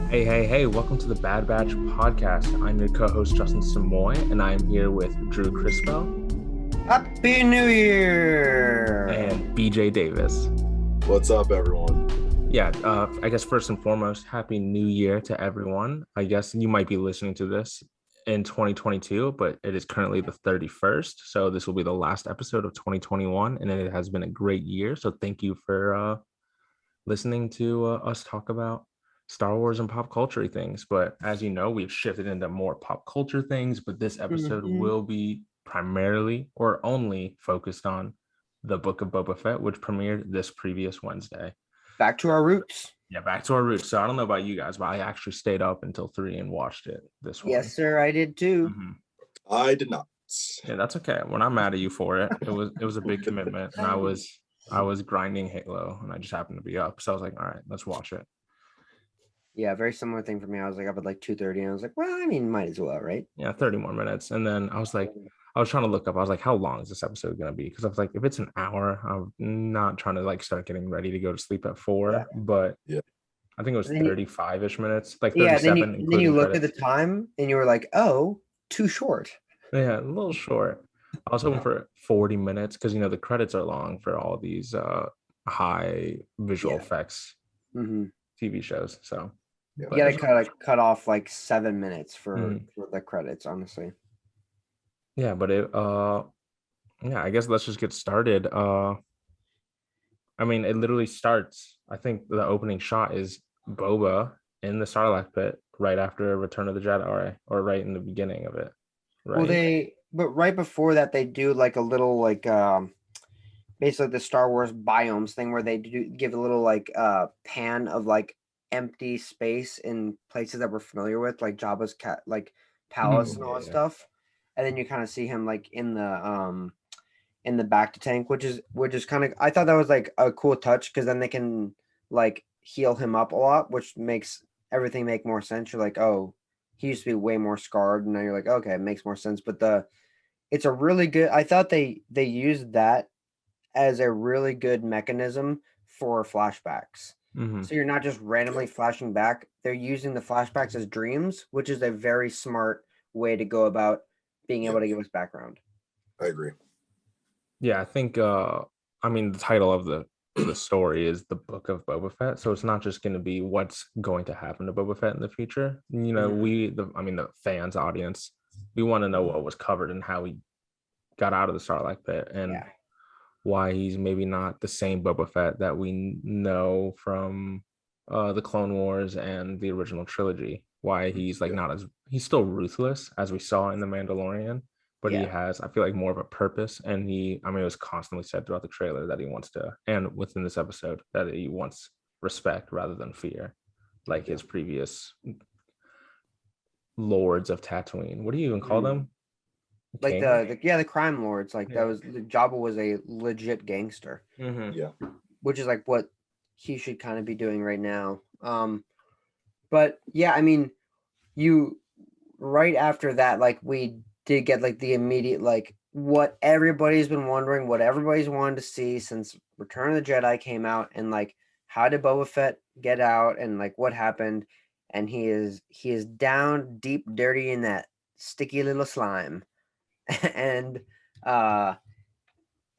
Hey, welcome to the Bad Batch podcast. I'm your co-host, Justin Samoy, and I'm here with Drew Crispo Happy New Year! and BJ Davis. What's up, everyone? Yeah, I guess first and foremost, Happy New Year to everyone. I guess you might be listening to this in 2022, but it is currently the 31st. So this will be the last episode of 2021, and it has been a great year. So thank you for listening to us talk about Star Wars and pop culture things. But as you know, we've shifted into more pop culture things, but this episode will be primarily or only focused on the Book of Boba Fett, which premiered this previous Wednesday. Back to our roots. Yeah, back to our roots. So I don't know about you guys, but I actually stayed up until 3 and watched it this one. Yes, sir, I did too. I did not. Yeah, that's okay. We're not mad at you for it. It was a big commitment, and I was grinding Halo, and I just happened to be up, so I was like, all right, let's watch it. Yeah, very similar thing for me. I was like up at like 2:30, and I was like, well, I mean, might as well, right? Yeah, 30 more minutes, and then I was trying to look up. I was like, how long is this episode going to be? Because I was like, if it's an hour, I'm not trying to like start getting ready to go to sleep at 4. Yeah. But yeah, I think it was 35-ish minutes, like 37. Yeah, then you looked at the time, and you were like, oh, too short. Yeah, a little short. I was hoping for 40 minutes because the credits are long for all these high visual effects TV shows. So you gotta cut off like 7 minutes for the credits, honestly. Yeah, but I guess let's just get started. I mean, it literally starts. I think the opening shot is Boba in the Sarlacc pit right after Return of the Jedi, or right in the beginning of it. Right. But right before that, they do like a little like basically the Star Wars biomes thing where they do give a little like pan of like empty space in places that we're familiar with, like Jabba's palace and all that stuff. And then you kind of see him like in the back to tank, which is kind of, I thought that was like a cool touch because then they can like heal him up a lot, which makes everything make more sense. You're like, oh, he used to be way more scarred, and now you're like, okay, it makes more sense. But it's a really good, I thought they used that as a really good mechanism for flashbacks. So you're not just randomly flashing back. They're using the flashbacks as dreams, which is a very smart way to go about being able to give us background. I agree. Yeah, I think the title of the story is the Book of Boba Fett, so it's not just going to be what's going to happen to Boba Fett in the future. The fans audience, we want to know what was covered and how he got out of the Sarlacc pit and why he's maybe not the same Boba Fett that we know from the Clone Wars and the original trilogy. Why he's like he's still ruthless as we saw in The Mandalorian, but he has, I feel like, more of a purpose. And it was constantly said throughout the trailer that he wants to, and within this episode, that he wants respect rather than fear, like his previous lords of Tatooine. What do you even call them? Like the crime lords. Like that was, Jabba was a legit gangster. Yeah. Which is like what he should kind of be doing right now. But yeah, I mean, you right after that, like we did get like the immediate, like what everybody's been wondering, what everybody's wanted to see since Return of the Jedi came out, and like how did Boba Fett get out, and like what happened, and he is down deep, dirty in that sticky little slime, and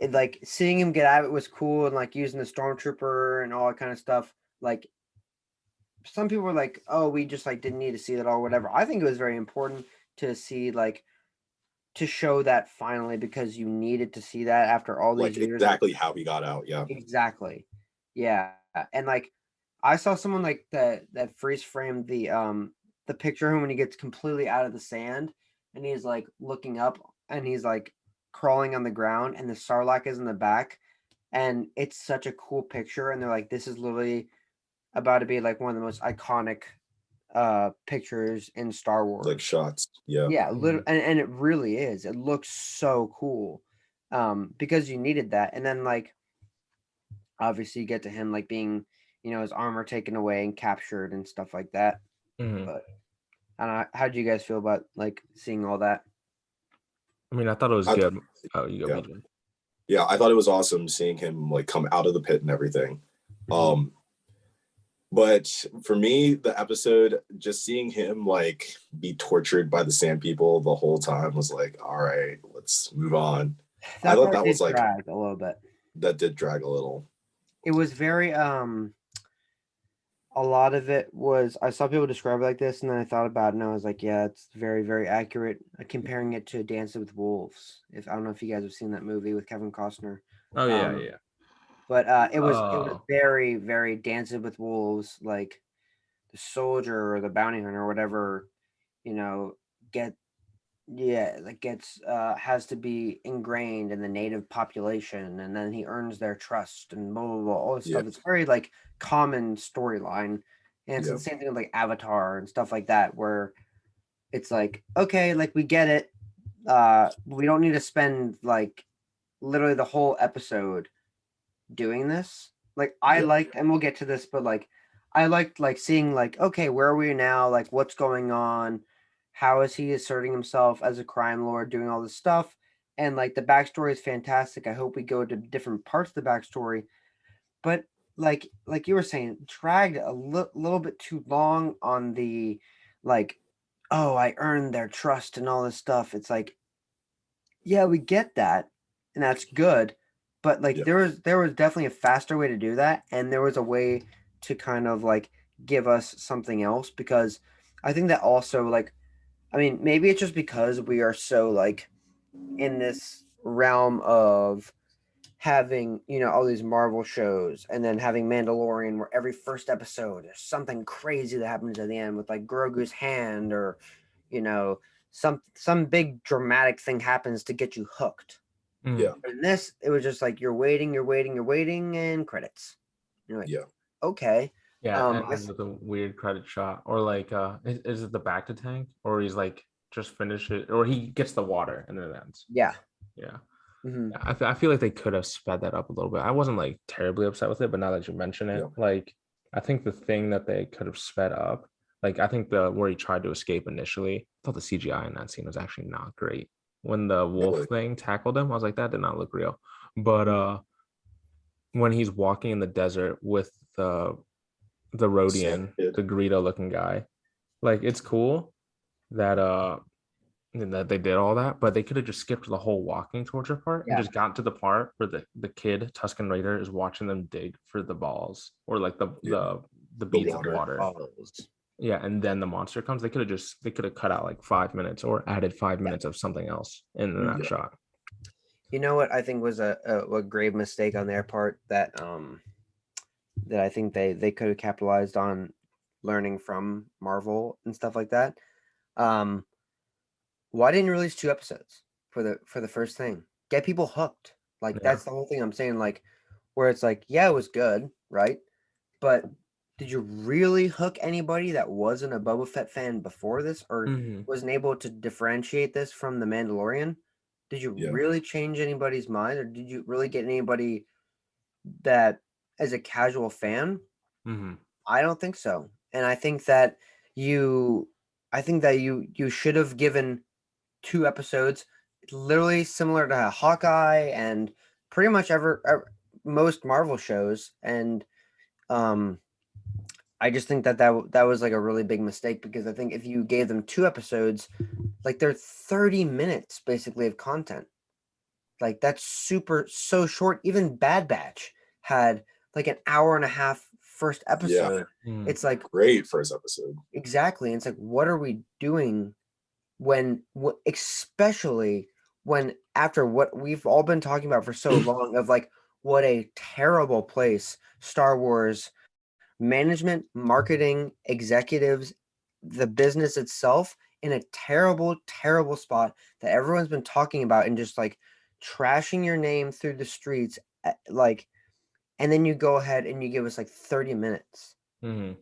it, like seeing him get out of it was cool, and like using the stormtrooper and all that kind of stuff. Like some people were like, oh, we just like didn't need to see that or whatever. I think it was very important to see, like, to show that finally, because you needed to see that after all these years. Exactly how he got out. Yeah. Exactly. Yeah. And like I saw someone like that freeze framed the picture of him when he gets completely out of the sand and he's like looking up and he's like crawling on the ground and the Sarlacc is in the back, and it's such a cool picture, and they're like, this is literally about to be like one of the most iconic pictures in Star Wars, like shots. Yeah literally, and it really is. It looks so cool because you needed that. And then like obviously you get to him like being, his armor taken away and captured and stuff like that. But I don't know, how do you guys feel about like seeing all that? I mean, I thought it was good. Oh, you go, BJ. Yeah, I thought it was awesome seeing him like come out of the pit and everything. But for me, the episode, just seeing him like be tortured by the sand people the whole time was like, all right, let's move on. I That thought part that was did like drag a little bit. that did drag a little. It was very a lot of it was, I saw people describe it like this, and then I thought about it, and I was like, yeah, it's very, very accurate. Comparing it to Dances with Wolves. If I don't know if you guys have seen that movie with Kevin Costner. Oh yeah, yeah. But it was Oh. very, very Dances with Wolves, like the soldier or the bounty hunter or whatever, get that gets has to be ingrained in the native population, and then he earns their trust and blah blah blah, all this Yeah. stuff. It's very like common storyline, and it's Yeah. the same thing with like Avatar and stuff like that, where it's like, okay, like we get it. We don't need to spend like literally the whole episode doing this. Like I Yeah. liked, and we'll get to this, but like I liked like seeing like, okay, where are we now? Like what's going on? How is he asserting himself as a crime lord, doing all this stuff? And like the backstory is fantastic. I hope we go to different parts of the backstory, but like you were saying, dragged a little bit too long on the like, oh, I earned their trust and all this stuff. It's like, yeah, we get that, and that's good, but like Yeah. there was definitely a faster way to do that, and there was a way to kind of like give us something else, because I think that also like, I mean, maybe it's just because we are so like in this realm of having, all these Marvel shows, and then having Mandalorian, where every first episode there's something crazy that happens at the end with like Grogu's hand, or you know some big dramatic thing happens to get you hooked. Yeah. In this, it was just like you're waiting, and credits. You're like, Yeah. okay. Yeah, and with a weird credit shot, or like is it the back to tank, or he's like just finish it, or he gets the water and then it ends. Yeah. Yeah. Mm-hmm. I feel like they could have sped that up a little bit. I wasn't like terribly upset with it, but now that you mention it, like I think the thing that they could have sped up, like I think the where he tried to escape initially, I thought the CGI in that scene was actually not great. When the wolf thing tackled him, I was like, that did not look real. But when he's walking in the desert with the Rhodian, the Greedo looking guy, like it's cool that that they did all that, but they could have just skipped the whole walking torture part and just gotten to the part where the kid Tusken Raider is watching them dig for the balls, or like the beads of water. Yeah, and then the monster comes. They could have cut out like 5 minutes or added 5 minutes of something else in that shot. You know what I think was a grave mistake on their part, that that I think they could have capitalized on, learning from Marvel and stuff like that. Why didn't you release 2 episodes for the first thing? Get people hooked. Like that's the whole thing I'm saying, like where it's like, yeah, it was good, right? But did you really hook anybody that wasn't a Boba Fett fan before this, or wasn't able to differentiate this from The Mandalorian? Did you really change anybody's mind, or did you really get anybody that as a casual fan? I don't think so. And I think that you should have given 2 episodes, literally similar to Hawkeye and pretty much most Marvel shows. And I just think that was like a really big mistake, because I think if you gave them 2 episodes, like they're 30 minutes basically of content. Like that's so short. Even Bad Batch had like an hour and a half first episode. It's like great first episode. Exactly. And it's like, what are we doing especially when, after what we've all been talking about for so long, of like what a terrible place Star Wars management, marketing, executives, the business itself, in a terrible, terrible spot that everyone's been talking about, and just like trashing your name through the streets, like, and then you go ahead and you give us like 30 minutes. And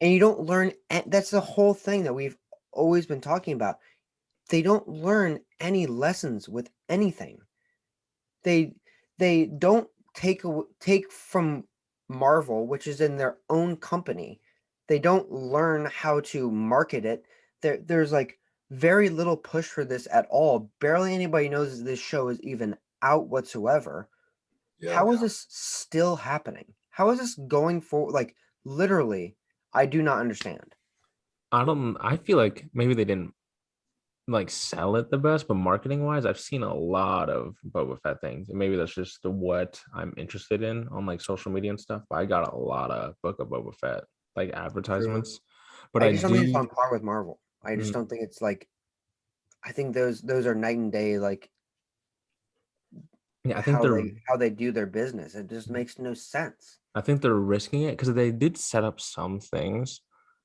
you don't learn. That's the whole thing that we've always been talking about. They don't learn any lessons with anything. They don't take from Marvel, which is in their own company. They don't learn how to market it. There's like very little push for this at all. Barely anybody knows that this show is even out whatsoever. How is this still happening? How is this going forward? Like Literally, I do not understand. I feel like maybe they didn't like sell it the best, but marketing wise, I've seen a lot of Boba Fett things. And maybe that's just what I'm interested in on like social media and stuff. But I got a lot of Book of Boba Fett like True. advertisements. But I I just don't think it's do on par with Marvel. I just mm, don't think it's like. I think those are night and day. Like yeah, I think they're how they do their business. It just makes no sense. I think they're risking it because they did set up some things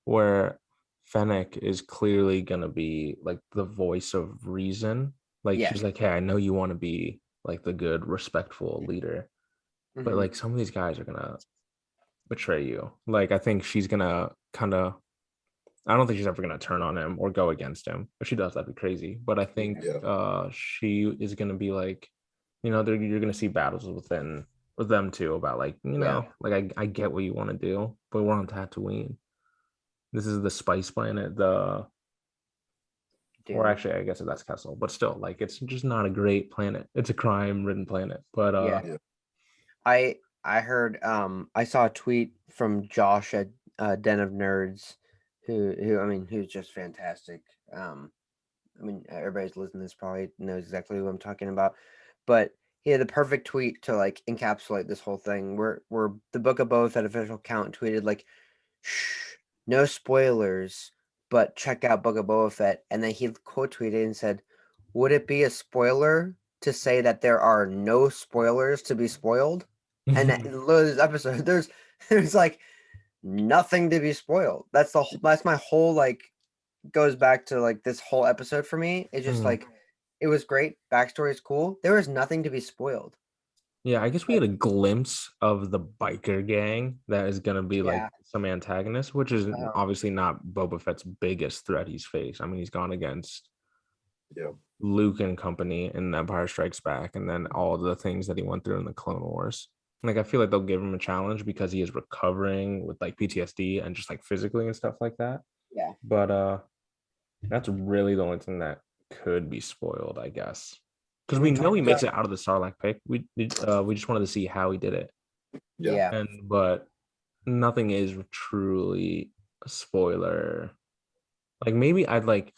where Fennec is clearly gonna be like the voice of reason. Like Yes. she's like, hey, I know you want to be like the good, respectful leader, but Hmm. like some of these guys are gonna betray you. Like I think she's gonna kind of. I don't think she's ever gonna turn on him or go against him. If she does, that'd be crazy. But I think Yeah. she is gonna be like, you're gonna see battles with them too about like, Yeah. like I get what you want to do, but we're on Tatooine. This is the spice planet, the or Damn. actually I guess that's Kessel, but still, like it's just not a great planet. It's a crime-ridden planet. But Yeah. Yeah. I heard I saw a tweet from Josh at Den of Nerds, who I mean who's just fantastic. I mean everybody's listening to this probably knows exactly who I'm talking about, but he had the perfect tweet to like encapsulate this whole thing. Where the Book of Boba Fett official account tweeted like, "Shh, no spoilers, but check out Book of Boba Fett," and then he quote tweeted and said, "Would it be a spoiler to say that there are no spoilers to be spoiled?" And in this episode, there's like nothing to be spoiled. That's my whole like goes back to like this whole episode for me. It's just Mhm. like it was great. Backstory is cool. There was nothing to be spoiled. Yeah, I guess we had a glimpse of the biker gang that is gonna be like Yeah. some antagonist, which is Uh, obviously not Boba Fett's biggest threat he's faced. I mean, he's gone against Yeah. Luke and company in Empire Strikes Back, and then all the things that he went through in the Clone Wars. Like, I feel like they'll give him a challenge because he is recovering with like PTSD and just like physically and stuff like that. yeah. But that's really the only thing that could be spoiled, I guess, because Can we we know talk he about makes it out of the Sarlacc pit. We just wanted to see how he did it, Yeah. yeah. and but nothing is truly a spoiler. Like maybe I'd like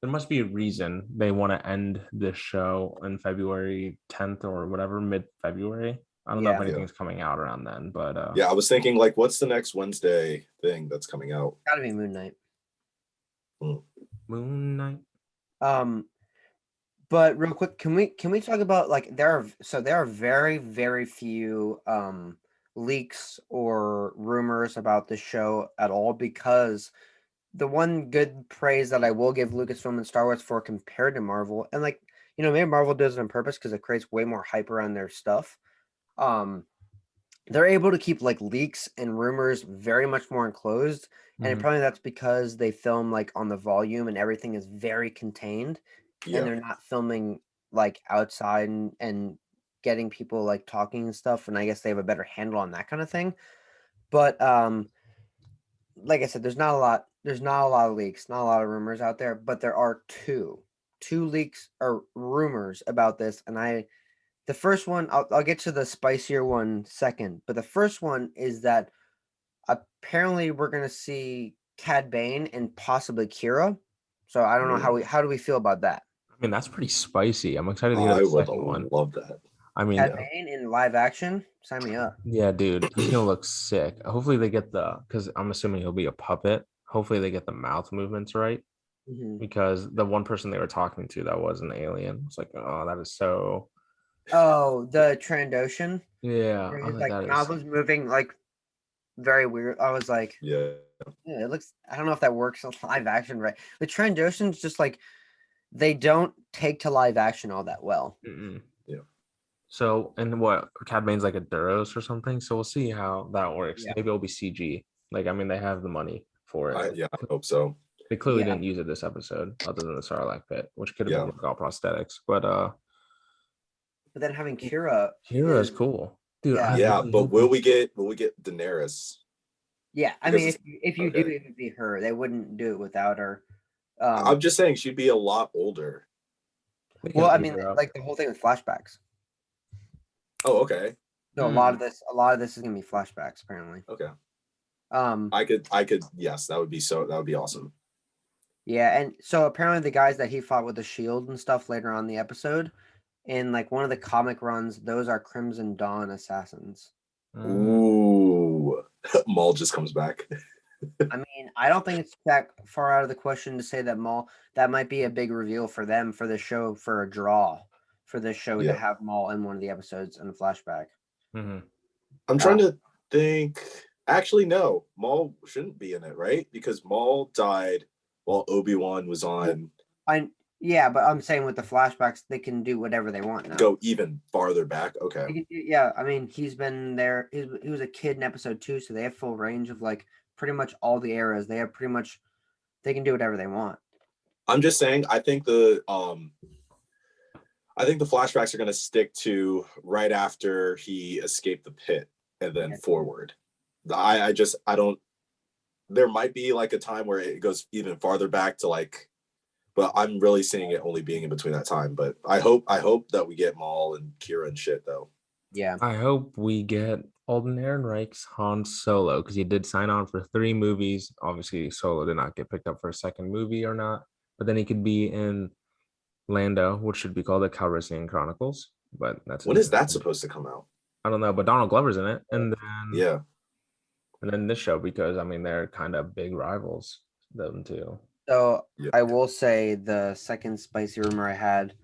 there must be a reason they want to end this show in February 10th or whatever, mid-February. I don't know if Yeah. Yeah. anything's coming out around then, but Yeah. I was thinking like, what's the next Wednesday thing that's coming out? Gotta be Moon Knight. Hmm. Moon Knight. Um, but real quick, can we talk about like there are very very few leaks or rumors about the show at all because the one good praise that I will give Lucasfilm and Star Wars for compared to Marvel, and like maybe Marvel does it on purpose because it creates way more hype around their stuff. Um, they're able to keep like leaks and rumors very much more enclosed, and Mhm. probably that's because they film like on the volume and everything is very contained, and Yeah. they're not filming like outside and getting people like talking and stuff. And I guess they have a better handle on that kind of thing. But like I said, there's not a lot of leaks, not a lot of rumors out there, but there are two leaks or rumors about this. And the first one, I'll get to the spicier one second, but the first one is that apparently we're gonna see Cad Bane and possibly Kira. So I don't know how do we feel about that? I mean, that's pretty spicy. I'm excited to hear I the would second one. love that. I mean, Cad Yeah. Bane in live action? Sign me up. yeah, dude, he's gonna look sick. Hopefully they get because I'm assuming he'll be a puppet. Hopefully they get the mouth movements right Mhm. because the one person they were talking to that was an alien was like, oh, that is so. Oh, the Trandoshan. Yeah, Where I was his like, like that mouth is. was moving like very weird. I was like, Yeah. yeah, it looks. I don't know if that works on live action, right? The Trandoshans just like they don't take to live action all that well. Mm-mm. Yeah. So, and what Cad Bane's like a Duros or something. So we'll see how that works. Yeah. Maybe it'll be CG. Like, I mean, they have the money for it. Yeah. I hope so. They clearly Yeah. didn't use it this episode, other than the Sarlacc pit, which could have Yeah. been like all prosthetics. But But then having Kira Kira is is cool, dude. I yeah. Yeah. really But hope will we get Daenerys? Yeah. I Because mean it's if you do okay. it would be her. They wouldn't do it without her. I'm just saying she'd be a lot older. they Well, can I age mean her up. like the whole thing with flashbacks. Oh, okay. So a lot of this is gonna be flashbacks apparently. Okay. I could, yes, that would be awesome. Yeah, and so apparently the guys that he fought with the shield and stuff later on in the episode, in like one of the comic runs, those are Crimson Dawn assassins. Ooh, Maul just comes back. I mean, I don't think it's that far out of the question to say that Maul, that might be a big reveal for them for the show, for a draw for this show to have Maul in one of the episodes in the flashback. I'm trying to think. Actually, no, Maul shouldn't be in it, right? Because Maul died while Obi-Wan was on. Yeah, but I'm saying with the flashbacks, they can do whatever they want now. Go even farther back. Okay. Yeah, I mean, he's been there. He was a kid in episode 2, so they have full range of like pretty much all the eras. They can do whatever they want. I'm just saying, I think the flashbacks are going to stick to right after he escaped the pit and then forward. I don't. There might be like a time where it goes even farther back to like, but I'm really seeing it only being in between that time. But I hope that we get Maul and Kira and shit though. Yeah. I hope we get Alden Ehrenreich's Han Solo, because he did sign on for 3 movies. Obviously, Solo did not get picked up for a second movie or not, but then he could be in Lando, which should be called the Calrissian Chronicles. But that's when is that supposed to come out? I don't know, but Donald Glover's in it, and then and then this show, because I mean they're kind of big rivals, them two. So I will say the second spicy rumor I had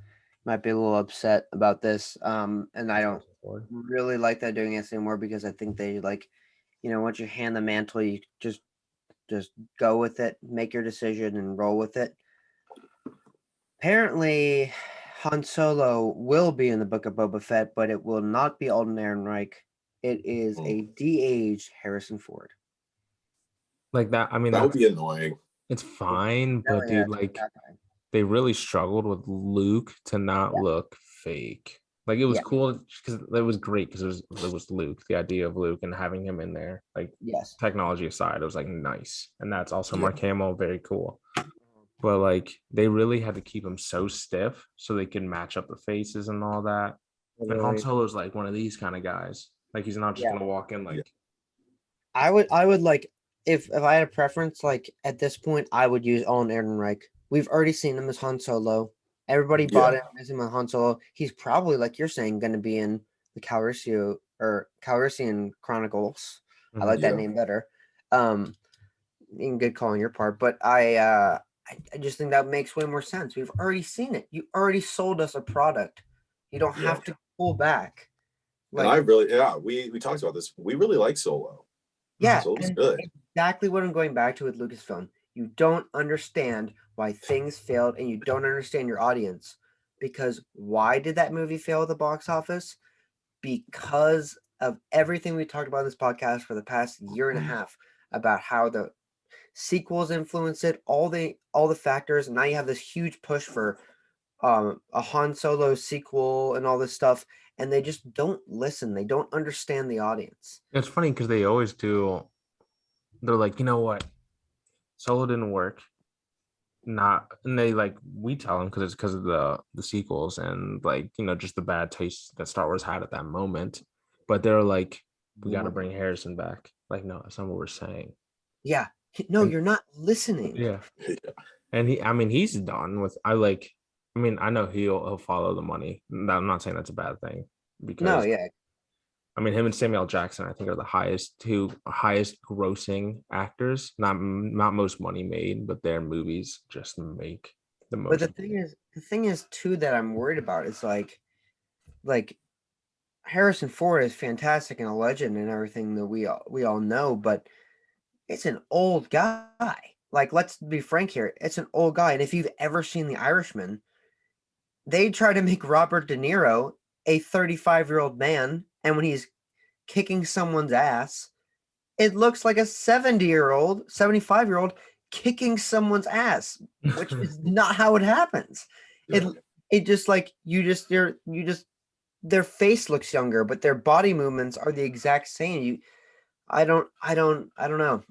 might be a little upset about this, and I don't really like that doing this anymore, because I think they like, once you hand the mantle, you just go with it, make your decision, and roll with it. Apparently, Han Solo will be in the Book of Boba Fett, but it will not be Alden Ehrenreich. It is a de-aged Harrison Ford. Like that, I mean, that would be annoying. It's fine, but dude, like they really struggled with Luke to not look fake. Like it was cool because it was great because it was Luke, the idea of Luke and having him in there. Like technology aside, it was like nice, and that's also Mark Hamill, very cool. But like they really had to keep him so stiff so they can match up the faces and all that. And Han Solo's like one of these kind of guys. Like he's not just gonna walk in like. I would like if I had a preference, like at this point, I would use Alden Ehrenreich. We've already seen him as Han Solo. Everybody bought him as him as Han Solo. He's probably, like you're saying, going to be in the Calrissian Chronicles. I like that name better. In good call on your part, but I just think that makes way more sense. We've already seen it. You already sold us a product. You don't have to pull back. Like, and I really, we talked about this. We really like Solo. Yeah, Solo's good. Exactly what I'm going back to with Lucasfilm. You don't understand why things failed, and you don't understand your audience. Because why did that movie fail at the box office? Because of everything we talked about in this podcast for the past year and a half about how the sequels influence it, all the factors, and now you have this huge push for a Han Solo sequel and all this stuff, and they just don't listen. They don't understand the audience. It's funny because they always do. They're like, you know what, Solo didn't work. And they like we tell them because it's because of the sequels and like just the bad taste that Star Wars had at that moment. But they're like, we got to bring Harrison back. Like, no, that's not what we're saying. Yeah, no, you're not listening. Yeah, and he's done with. I know he'll follow the money. I'm not saying that's a bad thing because him and Samuel Jackson, I think, are the highest grossing actors. Not most money made, but their movies just make the most. But the thing is too that I'm worried about is like Harrison Ford is fantastic and a legend and everything that we all know, but it's an old guy. Like, let's be frank here, it's an old guy. And if you've ever seen The Irishman, they try to make Robert De Niro a 35-year-old man, and when he's kicking someone's ass, it looks like a 70-year-old, 75-year-old kicking someone's ass, which is not how it happens. It just like their face looks younger, but their body movements are the exact same. I don't know.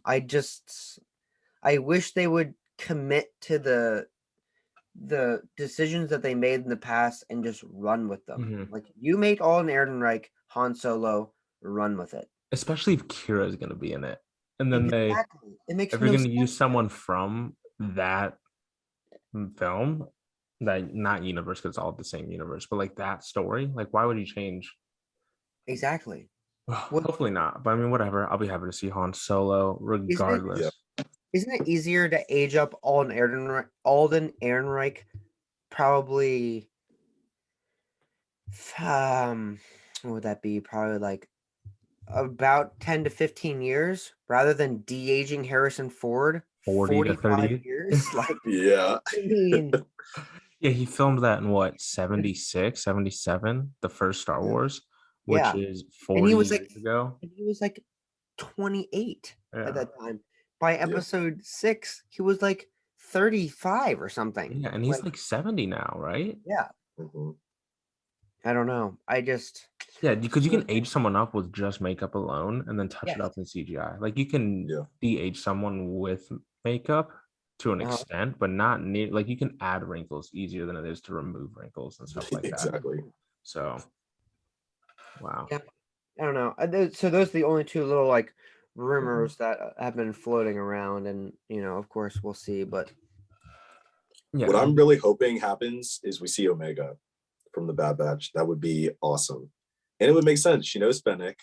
I wish they would commit to the decisions that they made in the past and just run with them. Like, you make Alden Ehrenreich Han Solo, run with it. Especially if Kira is going to be in it. And then Exactly. It makes if you're no gonna sense. use someone from that film, that not universe, because it's all the same universe, but like that story, like why would you change? Exactly. Well, What hopefully not, but I mean, whatever. I'll be happy to see Han Solo isn't it? Yeah. regardless. Isn't it easier to age up Alden Ehrenreich probably what would that be? Probably like about 10 to 15 years rather than de-aging Harrison Ford 40 to 45 30. years. Like, Yeah. I mean, Yeah, he filmed that in what, 76, 77, the first Star Yeah. Wars, which yeah. is And 40 years ago. he was like 28 at Yeah. that time. By episode 6, he was like 35 or something. Yeah, and he's like 70 now, right? Yeah, Mhm. I don't know. I just Yeah, because you can age someone up with just makeup alone and then touch it yes. up in CGI. Like you can Yeah. de-age someone with makeup to an Uh-huh. extent, but not near, like you can add wrinkles easier than it is to remove wrinkles and stuff like that. Exactly. So, wow. Yeah. I don't know. So those are the only two little like rumors that have been floating around, and of course, we'll see. But Yeah. What I'm really hoping happens is we see Omega from the Bad Batch. That would be awesome. And it would make sense. She knows Fennec.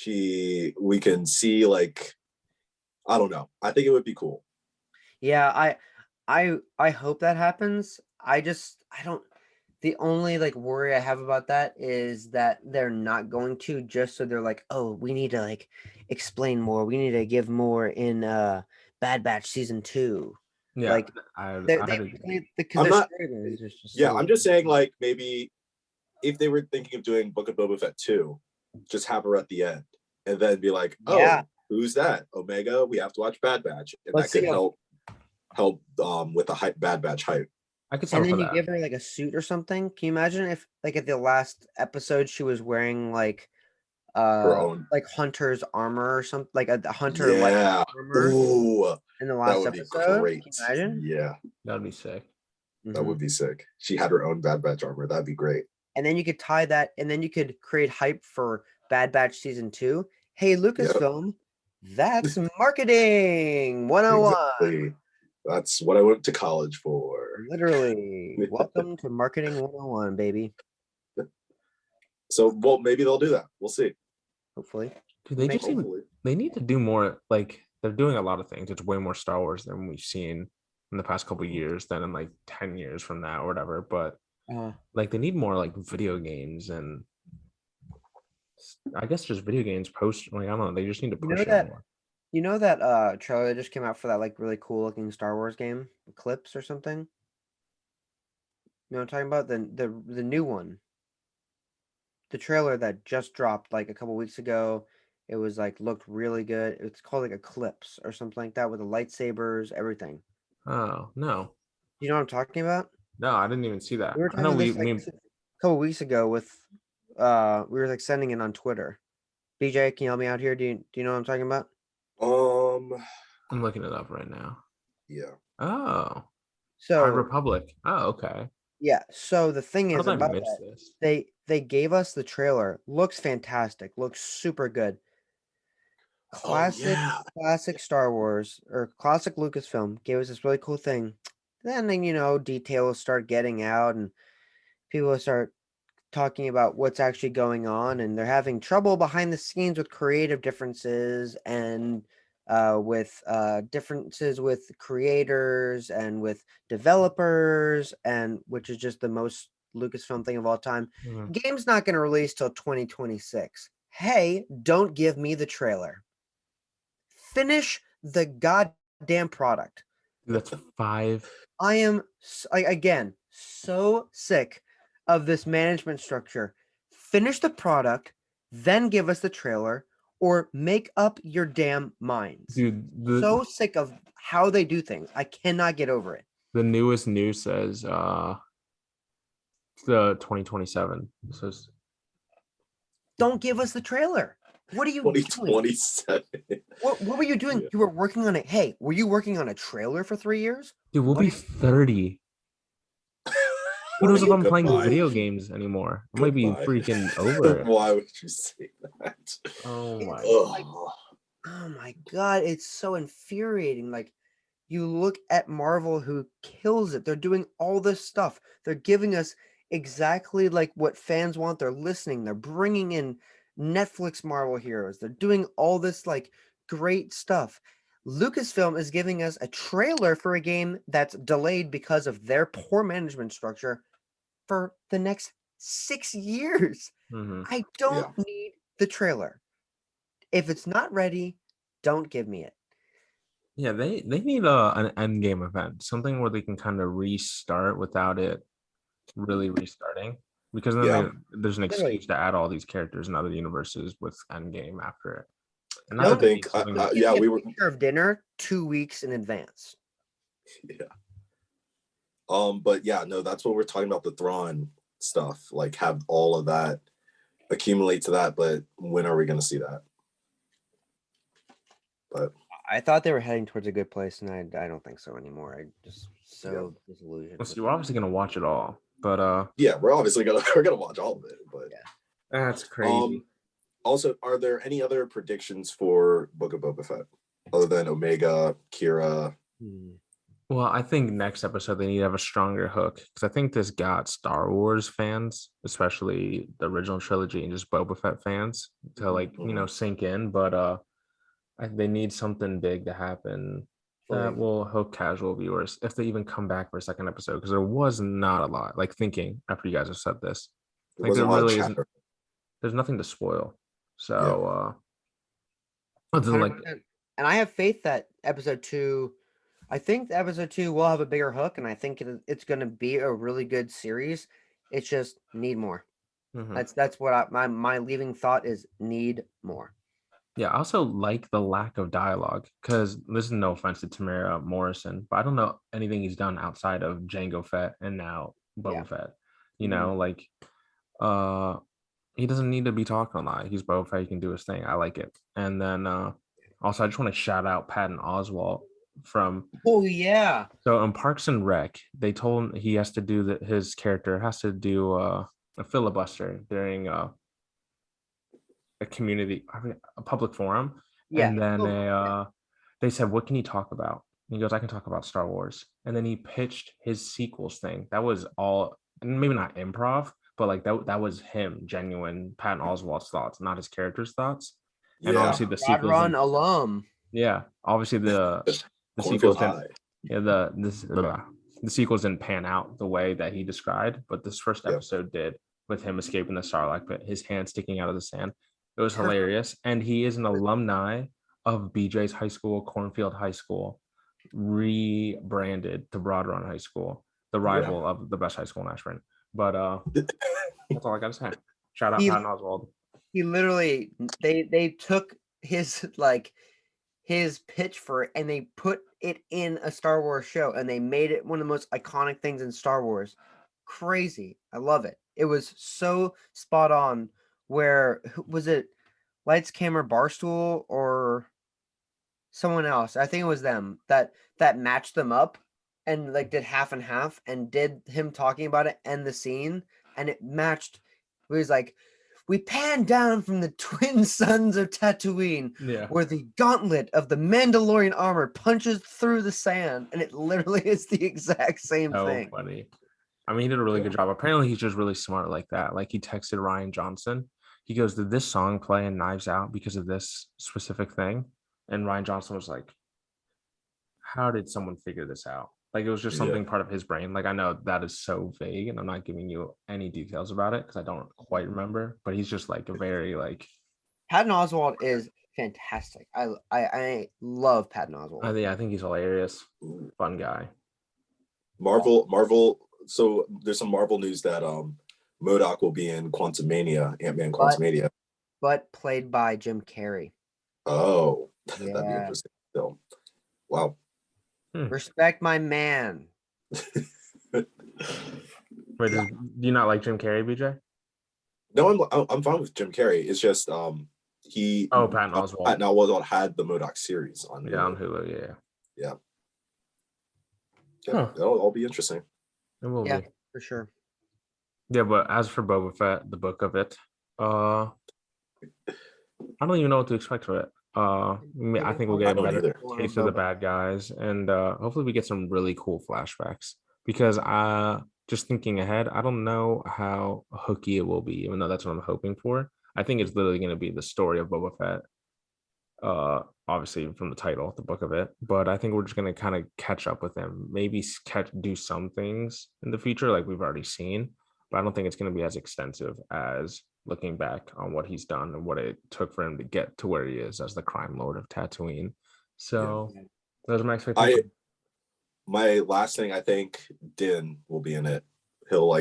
We can see like, I don't know. I think it would be cool. yeah, I hope that happens. I don't. The only like worry I have about that is that they're not going to, just so they're like, oh, we need to like explain more. We need to give more in Bad Batch season 2. Yeah, Like I they had a, because I'm their not storylines are just Yeah, so I'm just saying like maybe if they were thinking of doing Book of Boba Fett 2, just have her at the end and then be like, yeah. oh, who's that? Omega, we have to watch Bad Batch. And Let's that could see. help with the hype Bad Batch hype. I could And settle for then you that. give her like a suit or something. Can you imagine if like at the last episode she was wearing like Her own. like Hunter's armor or something, like a Hunter like Yeah. armor Ooh, in the that last would be episode? great. Can you imagine? Yeah, That'd be sick. that would be sick. She had her own Bad Batch armor. That'd be great. And then you could tie that, and then you could create hype for Bad Batch season 2. Hey, Yep. Lucasfilm, that's marketing 101. Exactly. That's what I went to college for. Literally, welcome to marketing 101, baby. So, well, maybe they'll do that. We'll see. Hopefully. Dude, they just Hopefully. they need to do more. Like they're doing a lot of things. It's way more Star Wars than we've seen in the past couple of years, than in like 10 years from now or whatever. But like they need more like video games, and I guess just video games post, like I don't know, they just need to push it more. You know that trailer that just came out for that like really cool looking Star Wars game, Eclipse or something? You know what I'm talking about? The new one. The trailer that just dropped like a couple weeks ago. It was like looked really good. It's called like Eclipse or something like that with the lightsabers, everything. Oh no. You know what I'm talking about? No, I didn't even see that. We were I talking know about we, this like we a couple weeks ago with we were like sending it on Twitter. BJ, can you help me out here? Do you know what I'm talking about? I'm looking it up right now. Yeah. Oh, High So Republic. Oh, okay. yeah, so the thing How is did I about miss that, this? they gave us the trailer. Looks fantastic. Looks super good. Oh yeah. Classic Star Wars or classic Lucasfilm gave us this really cool thing. Then details start getting out and people start talking about what's actually going on, and they're having trouble behind the scenes with creative differences and with differences with creators and with developers, and which is just the most Lucasfilm thing of all time. Mhm. Game's not going to release till 2026. Hey, don't give me the trailer. Finish the goddamn product. That's 5. I am again so sick of this management structure. Finish the product, then give us the trailer, or make up your damn minds. Dude, So sick of how they do things. I cannot get over it. the newest news says the 2027. It says Don't give us the trailer. What are you doing? 2027. What were you doing? Yeah. You were working on it. Hey, were you working on a trailer for 3 years? dude, we'll What be are- 30. Who knows if I'm playing Goodbye. video games anymore? I might be Goodbye. freaking over it. Why would you say that? Oh my. Ugh. Oh my god, it's so infuriating. Like, you look at Marvel, who kills it. They're doing all this stuff. They're giving us exactly like what fans want. They're listening. They're bringing in Netflix Marvel heroes. They're doing all this like great stuff. Lucasfilm is giving us a trailer for a game that's delayed because of their poor management structure for the next 6 years. Mhm. I don't Yeah. need the trailer. If it's not ready, don't give me it. Yeah, they need an end game event, something where they can kind of restart without it really restarting, because then Yeah. there's an Literally, excuse to add all these characters in other universes with Endgame after it. And not I that don't they think need something. don't give yeah, me a we were picture of dinner 2 weeks in advance. yeah. But yeah, no, that's what we're talking about, the Thrawn stuff. Like have all of that accumulate to that, but when are we gonna see that? But I thought they were heading towards a good place, and I don't think so anymore. I just yeah. disillusioned. Let's see, we're obviously gonna watch it all, but Yeah, we're obviously gonna we're gonna watch all of it. But Yeah. that's crazy. also, are there any other predictions for Book of Boba Fett other than Omega, Kira? Well, I think next episode they need to have a stronger hook, because I think this got Star Wars fans, especially the original trilogy and just Boba Fett fans, to like sink in. But they need something big to happen that will hook casual viewers if they even come back for a second episode, because there was not a lot. Like, thinking after you guys have said this, There like there wasn't a lot of really isn't. chatter. There's nothing to spoil. Yeah. So other than like 100%. And I have faith that episode 2, I think episode 2 will have a bigger hook, and I think it's going to be a really good series. It's just need more. mhm. That's what my leaving thought is: need more. Yeah, I also like the lack of dialogue, because this is no offense to Tamara Morrison, but I don't know anything he's done outside of Jango Fett and now Yeah. Boba Fett. Mhm. Like uh he doesn't need to be talking a lot. He's Boba Fett, he can do his thing. I like it. And then also I just want to shout out Patton Oswalt from Oh yeah. so in Parks and Rec, they told him he has to do that, his character has to do a filibuster during a community, a public forum, Yeah. and then Oh, they said, "What can you talk about?" And he goes, "I can talk about Star Wars." And then he pitched his sequels thing. That was all, maybe not improv, but like that was him, genuine Patton Oswalt's thoughts, not his character's thoughts. And Yeah. obviously the Rod sequels Run didn't. alum. Yeah, obviously the sequels Cornfield didn't. High. Yeah, the sequels didn't pan out the way that he described, but this first Yep. episode did, with him escaping the Sarlacc pit, his hand sticking out of the sand. It was hilarious. And he is an alumni of BJ's high school, Cornfield High School, rebranded to Broad Run High School, the rival of the best high school in Ashburn. But that's all I gotta say. Shout out He Patton Oswalt. he literally they took his his pitch for it, and they put it in a Star Wars show, and they made it one of the most iconic things in Star Wars. Crazy. I love it. It was so spot on. Where was it? Lights, Camera, Barstool, or someone else? I think it was them that matched them up and like did half and half and did him talking about it and the scene, and it matched. It was like, we pan down from the twin sons of Tatooine, Yeah. where the gauntlet of the Mandalorian armor punches through the sand, and it literally is the exact same So thing. funny. I mean, he did a really good job. Apparently, he's just really smart like that. Like, he texted Ryan Johnson. He goes, "Did this song play in Knives Out because of this specific thing?" And Ryan Johnson was like, "How did someone figure this out?" Like, it was just Yeah. something part of his brain. Like, I know that is so vague, and I'm not giving you any details about it because I don't quite remember. But he's just like a very like. Patton Oswalt is fantastic. I love Patton Oswalt. I think he's hilarious, fun guy. Marvel. So there's some Marvel news that MODOK will be in Quantumania, Ant-Man Quantumania. But played by Jim Carrey. Oh, Yeah. that'd be interesting. So, wow. Respect my man. Wait, do you not like Jim Carrey, BJ? No, I'm fine with Jim Carrey. It's just he Patton Oswalt. Patton Oswalt had the MODOK series on Hulu. On Hulu, yeah. It'll all be interesting. It will be for sure. Yeah, but as for Boba Fett, the book of it, I don't even know what to expect for it. I think we'll I get a don't better either. taste of the bad guys, and hopefully we get some really cool flashbacks. Because just thinking ahead, I don't know how hooky it will be, even though that's what I'm hoping for. I think it's literally going to be the story of Boba Fett. Obviously from the title, the book of it. But I think we're just going to kind of catch up with him. Maybe do some things in the future, like we've already seen. But I don't think it's going to be as extensive as looking back on what he's done and what it took for him to get to where he is as the crime lord of Tatooine. So those are my expectations. My last thing, I think Din will be in it. He'll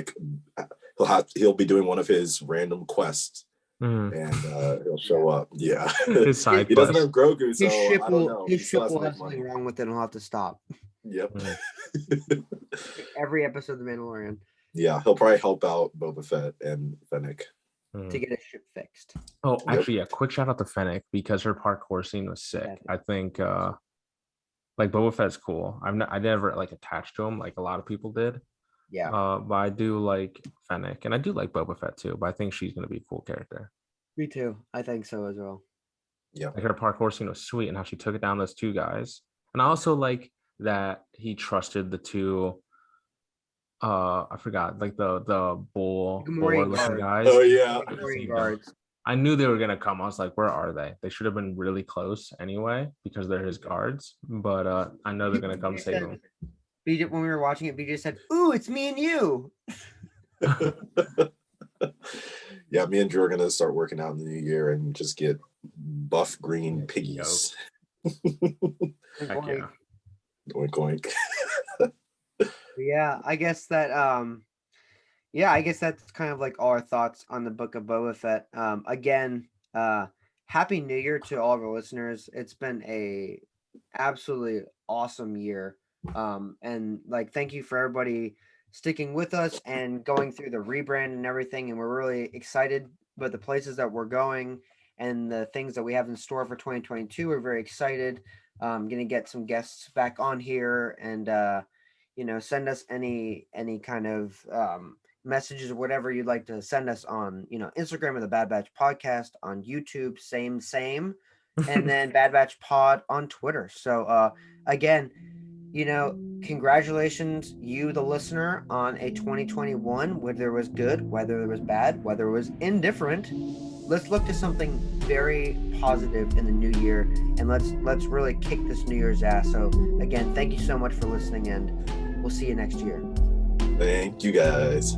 be doing one of his random quests, and he'll show up. Yeah, his side he doesn't quest. have Grogu, so His ship I don't know. His He still ship has to will make have something money. wrong with it, and he'll have to stop. Yep. Every episode of The Mandalorian. Yeah, he'll probably help out Boba Fett and Fennec to get his ship fixed. Oh, actually, yeah. Quick shout out to Fennec because her parkour scene was sick. Definitely. I think like Boba Fett's cool. I never like attached to him like a lot of people did. Yeah. But I do like Fennec and I do like Boba Fett too. But I think she's gonna be a cool character. Me too. I think so as well. Yeah. Like her parkour scene was sweet and how she took it down those two guys. And I also like that he trusted the two. I forgot like the bull looking guys. Oh yeah. Guards. I knew they were gonna come. I was like, where are they? They should have been really close anyway because they're his guards. But I know they're gonna come save him. BJ, when we were watching it, BJ said, "Ooh, it's me and you." Yeah, me and Drew are gonna start working out in the new year and just get buff green piggies. Heck yeah. Oink oink. Yeah, I guess that I guess that's kind of like all our thoughts on the Book of Boba Fett. Again, Happy New Year to all of our listeners. It's been a absolutely awesome year. And like thank you for everybody sticking with us and going through the rebrand and everything. And we're really excited about the places that we're going and the things that we have in store for 2022. We're very excited. Gonna get some guests back on here and send us any kind of messages or whatever you'd like to send us on, Instagram or the Bad Batch Podcast, on YouTube, same, and then Bad Batch Pod on Twitter. So again, congratulations, you, the listener, on a 2021, whether it was good, whether it was bad, whether it was indifferent. Let's look to something very positive in the new year, and let's really kick this New Year's ass. So again, thank you so much for listening, and we'll see you next year. Thank you guys.